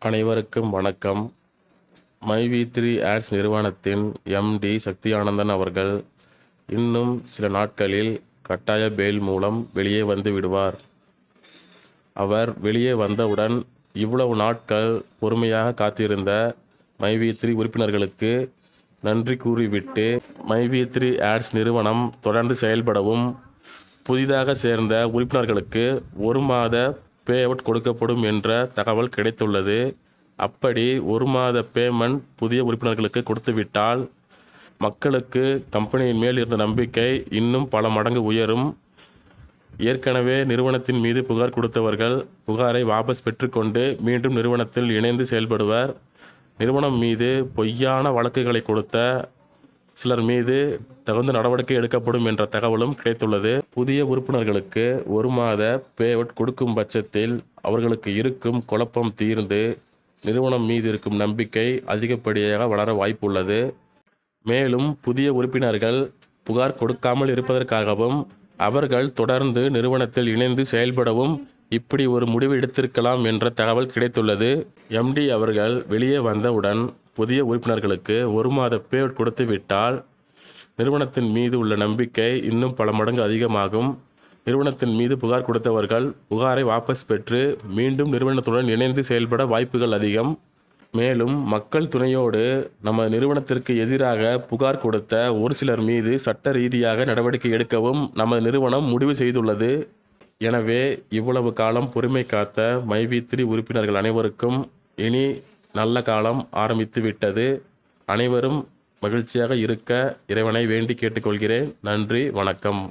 அனைவருக்கும் வணக்கம். மைவி3 ஆட்ஸ் நிறுவனத்தின் எம்டி சக்தியானந்தன் அவர்கள் இன்னும் சில நாட்களில் கட்டாய பெயில் மூலம் வெளியே வந்து விடுவார். அவர் வெளியே வந்தவுடன் இவ்வளவு நாட்கள் பொறுமையாக காத்திருந்த மைவி3 உறுப்பினர்களுக்கு நன்றி கூறிவிட்டு மைவி3 ஆட்ஸ் நிறுவனம் தொடர்ந்து செயல்படவும் புதிதாக சேர்ந்த உறுப்பினர்களுக்கு 1 மாத பே அவுட் கொடுக்கப்படும் என்ற தகவல் கிடைத்துள்ளது. அப்படி 1 மாத பேமெண்ட் புதிய உறுப்பினர்களுக்கு கொடுத்துவிட்டால் மக்களுக்கு கம்பெனியின் மேல் இருந்த நம்பிக்கை இன்னும் பல மடங்கு உயரும். ஏற்கனவே நிறுவனத்தின் மீது புகார் கொடுத்தவர்கள் புகாரை வாபஸ் பெற்றுக்கொண்டு மீண்டும் நிறுவனத்தில் இணைந்து செயல்படுவர். நிறுவனம் மீது பொய்யான வழக்குகளை கொடுத்த சிலர் மீது தகுந்த நடவடிக்கை எடுக்கப்படும் என்ற தகவலும் கிடைத்துள்ளது. புதிய உறுப்பினர்களுக்கு 1 மாத பே அவுட் கொடுக்கும் பட்சத்தில் அவர்களுக்கு இருக்கும் குழப்பம் தீர்ந்து நிறுவனம் மீது இருக்கும் நம்பிக்கை அதிகப்படியாக வளர வாய்ப்புள்ளது. மேலும் புதிய உறுப்பினர்கள் புகார் கொடுக்காமல் இருப்பதற்காகவும் அவர்கள் தொடர்ந்து நிறுவனத்தில் இணைந்து செயல்படவும் இப்படி ஒரு முடிவு எடுத்திருக்கலாம் என்ற தகவல் கிடைத்துள்ளது. எம்டி அவர்கள் வெளியே வந்தவுடன் புதிய உறுப்பினர்களுக்கு 1 மாத பே அவுட் கொடுத்து விட்டால் நிறுவனத்தின் மீது உள்ள நம்பிக்கை இன்னும் பல மடங்கு அதிகமாகும். நிறுவனத்தின் மீது புகார் கொடுத்தவர்கள் புகாரை வாபஸ் பெற்று மீண்டும் நிறுவனத்துடன் இணைந்து செயல்பட வாய்ப்புகள் அதிகம். மேலும் மக்கள் துணையோடு நம்ம நிறுவனத்திற்கு எதிராக புகார் கொடுத்த ஒரு சிலர் மீது சட்ட ரீதியாக நடவடிக்கை எடுக்கவும் நமது நிறுவனம் முடிவு செய்துள்ளது. எனவே இவ்வளவு காலம் பொறுமை காத்த மைவி3 உறுப்பினர்கள் அனைவருக்கும் இனி நல்ல காலம் ஆரம்பித்து விட்டது. அனைவரும் மகிழ்ச்சியாக இருக்க இறைவனை வேண்டி கேட்டுக்கொள்கிறேன். நன்றி, வணக்கம்.